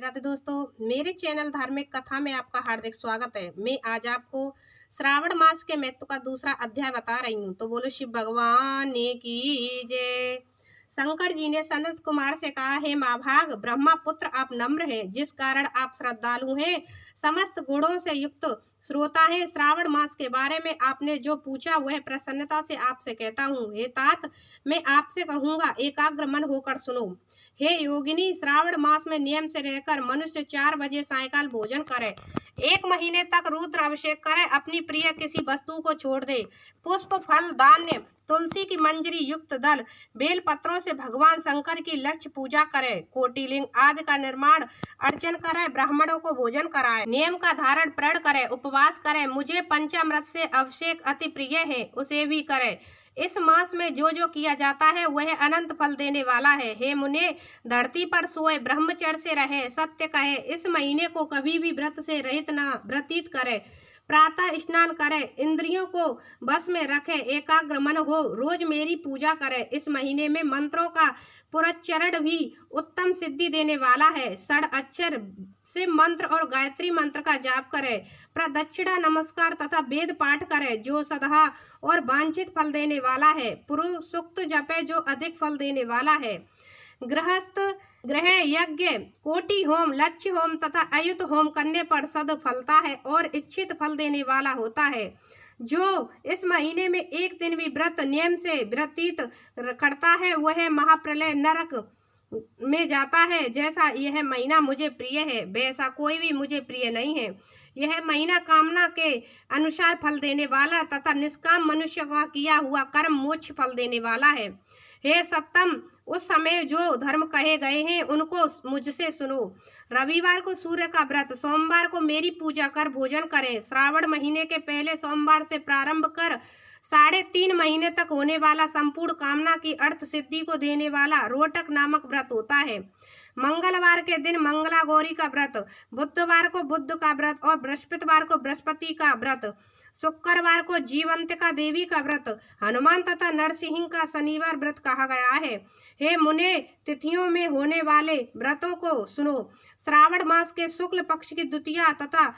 राधे दोस्तों, मेरे चैनल धार्मिक कथा में आपका हार्दिक स्वागत है। मैं आज आपको श्रावण मास के महत्व का दूसरा अध्याय बता रही हूँ। तो बोलो शिव भगवान की जय। शंकर जी ने सनत कुमार से कहा, हे महाभाग ब्रह्मा पुत्र, आप नम्र हैं, जिस कारण आप श्रद्धालु हैं, समस्त गुणों से युक्त श्रोता हैं। श्रावण मास के बारे में आपने जो पूछा वह प्रसन्नता से आपसे कहता हूँ। हे तात, मैं आपसे कहूँगा, एकाग्र मन होकर सुनो। हे योगिनी, श्रावण मास में नियम से रहकर मनुष्य 4 बजे सायकाल भोजन करे, 1 महीने तक रुद्र अभिषेक करे, अपनी प्रिय किसी वस्तु को छोड़ दे, पुष्प फल धान्य तुलसी की मंजरी युक्त दल बेल पत्रों से भगवान शंकर की लक्ष्य पूजा करे, कोटिलिंग आदि का निर्माण अर्चन करे, ब्राह्मणों को भोजन कराए, नियम का धारण प्रण करे, उपवास करे, मुझे पंचामृत से अभिषेक अति प्रिय है उसे भी करे। इस मास में जो जो किया जाता है वह अनंत फल देने वाला है। हे मुने, धरती पर सोए, ब्रह्मचर्य से रहे, सत्य कहे, इस महीने को कभी भी व्रत से रहित न व्यतीत करे, प्रातः स्नान करे, इंद्रियों को बस में रखे, एकाग्र मन हो, रोज मेरी पूजा करे। इस महीने में मंत्रों का पुरच्चरण भी उत्तम सिद्धि देने वाला है। षड अक्षर से मंत्र और गायत्री मंत्र का जाप करे, प्रदक्षिणा नमस्कार तथा वेद पाठ करे, जो सदा और वांछित फल देने वाला है। पुरुष सूक्त जपे, जो अधिक फल देने वाला है। गृहस्थ ग्रह यज्ञ, कोटि होम, लक्ष्य होम तथा अयुत होम करने पर सद फलता है और इच्छित फल देने वाला होता है। जो इस महीने में एक दिन भी व्रत नियम से व्यतीत करता है वह महाप्रलय नरक में जाता है। जैसा यह महीना मुझे प्रिय है वैसा कोई भी मुझे प्रिय नहीं है। यह महीना कामना के अनुसार फल देने वाला तथा निष्काम मनुष्य का किया हुआ कर्म मोक्ष फल देने वाला है। हे सत्तम, उस समय जो धर्म कहे गए हैं उनको मुझसे सुनो। रविवार को सूर्य का व्रत, सोमवार को मेरी पूजा कर भोजन करें। श्रावण महीने के पहले सोमवार से प्रारंभ कर 3.5 महीने तक होने वाला संपूर्ण कामना की अर्थ सिद्धि को देने वाला रोटक नामक व्रत होता है। मंगलवार के दिन मंगला गौरी का व्रत, बुधवार को बुद्ध का व्रत और बृहस्पतिवार को बृहस्पति का व्रत, शुक्रवार को जीवंतिका देवी का व्रत, हनुमान तथा नरसिंह का शनिवार व्रत कहा गया है। हे मुने, तिथियों में होने वाले व्रतों को सुनो। श्रावण मास के शुक्ल पक्ष की द्वितीया तथा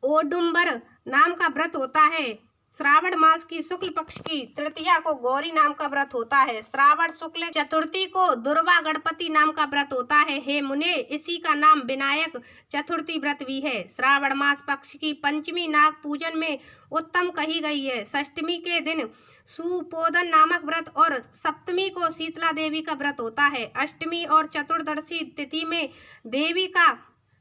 ओडुम्बर नाम का व्रत होता है। श्रावण मास की शुक्ल पक्ष की तृतीया को गौरी नाम का व्रत होता है। श्रावण शुक्ल चतुर्थी को दुर्वा गणपति नाम का व्रत होता है। हे मुने, इसी का नाम विनायक चतुर्थी व्रत भी है। श्रावण मास पक्ष की पंचमी नाग पूजन में उत्तम कही गई है। षष्टमी के दिन सुपोदन नामक व्रत और सप्तमी को शीतला देवी का व्रत होता है। अष्टमी और चतुर्दशी तिथि में देवी का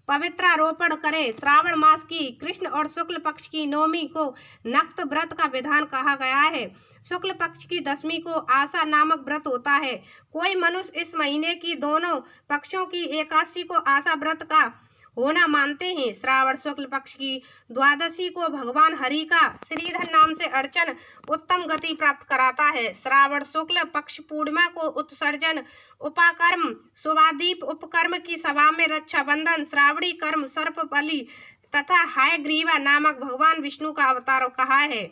पवित्रारोपण करें। श्रावण मास की कृष्ण और शुक्ल पक्ष की नवमी को नक्त व्रत का विधान कहा गया है। शुक्ल पक्ष की 10वीं को आशा नामक व्रत होता है। कोई मनुष्य इस महीने की दोनों पक्षों की एकादशी को आशा व्रत का होना मानते हैं। श्रावण शुक्ल पक्ष की द्वादशी को भगवान हरि का श्रीधर नाम से अर्चन उत्तम गति प्राप्त कराता है। श्रावण शुक्ल पक्ष पूर्णिमा को उत्सर्जन, उपाकर्म, शुभादीप उपकर्म की सभा में रक्षाबंधन, श्रावणी कर्म, सर्प बलि तथा हयग्रीवा नामक भगवान विष्णु का अवतार कहा है।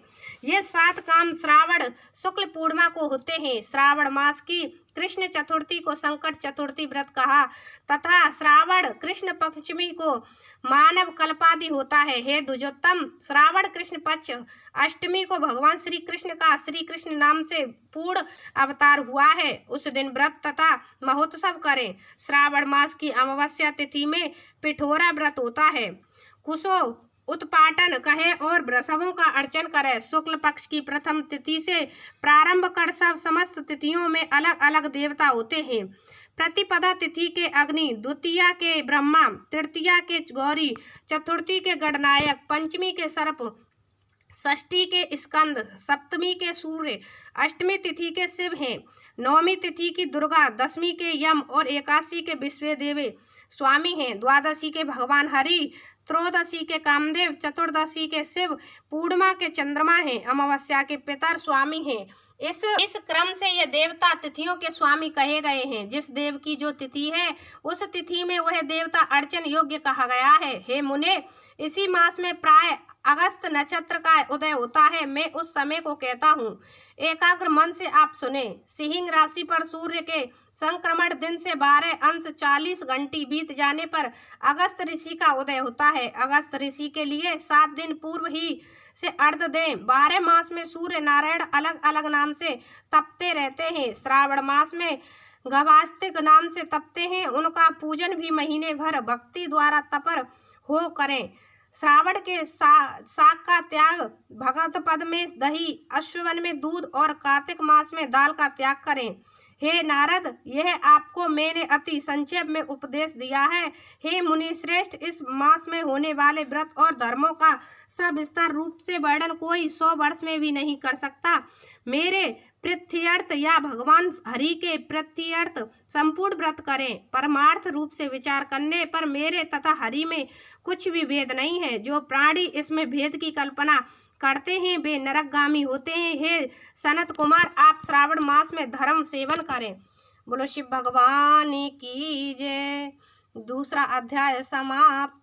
ये 7 काम श्रावण शुक्ल पूर्णिमा को होते हैं। श्रावण मास की कृष्ण चतुर्थी को संकट चतुर्थी व्रत कहा तथा श्रावण कृष्ण पंचमी को मानव कल्पादि होता है। हे द्विजोत्तम, श्रावण कृष्ण पक्ष अष्टमी को भगवान श्री कृष्ण का श्री कृष्ण नाम से पूर्ण अवतार हुआ है। उस दिन व्रत तथा महोत्सव करें। श्रावण मास की अमावस्या तिथि में पिठोरा व्रत होता है। कुशो उत्पाटन कहे और वृषभों का अर्चन करे। शुक्ल पक्ष की प्रथम तिथि से प्रारंभ कर समस्त तिथियों में अलग अलग देवता होते हैं। प्रतिपदा तिथि के अग्नि, द्वितीया के ब्रह्मा, तृतीया के गौरी, चतुर्थी के गणनायक, पंचमी के सर्प, षष्ठी के स्कंद, सप्तमी के सूर्य, अष्टमी तिथि के शिव हैं, नवमी तिथि की दुर्गा, 10वीं के यम और एकादशी के विश्वदेव स्वामी हैं, द्वादशी के भगवान हरि, त्रयोदशी के कामदेव, चतुर्दशी के शिव, पूर्णिमा के चंद्रमा हैं, अमावस्या के पितर स्वामी हैं। इस क्रम से ये देवता तिथियों के स्वामी कहे गए हैं। जिस देव की जो तिथि है उस तिथि में वह देवता अर्चन योग्य कहा गया है। हे मुने, इसी मास में प्राय अगस्त नक्षत्र का उदय होता है। मैं उस समय को कहता हूँ, एकाग्र मन से आप सुने। सिंह राशि पर सूर्य के संक्रमण दिन से 12 अंश 40 घंटी बीत जाने पर अगस्त ऋषि का उदय होता है। अगस्त ऋषि के लिए 7 दिन पूर्व ही से अर्घ्य दें। 12 मास में सूर्य नारायण अलग अलग नाम से तपते रहते हैं। श्रावण मास में गवास्तिक नाम से तपते हैं। उनका पूजन भी महीने भर भक्ति द्वारा तपर हो करें। श्रावण के शाक का त्याग, भगवत पद में दही, अश्ववन में दूध और कार्तिक मास में दाल का त्याग करें। हे नारद, यह आपको मैंने अति संक्षेप में उपदेश दिया है। हे मुनि श्रेष्ठ, इस मास में होने वाले व्रत और धर्मों का सविस्तार रूप से वर्णन कोई 100 वर्ष में भी नहीं कर सकता। मेरे प्रीत्यर्थ या भगवान हरि के प्रीत्यर्थ संपूर्ण व्रत करें। परमार्थ रूप से विचार करने पर मेरे तथा हरि में कुछ भी भेद नहीं है। जो प्राणी इसमें भेद की कल्पना करते हैं वे नरकगामी होते हैं। हे सनत कुमार, आप श्रावण मास में धर्म सेवन करें। बोलो शिव भगवान की जय। दूसरा अध्याय समाप्त।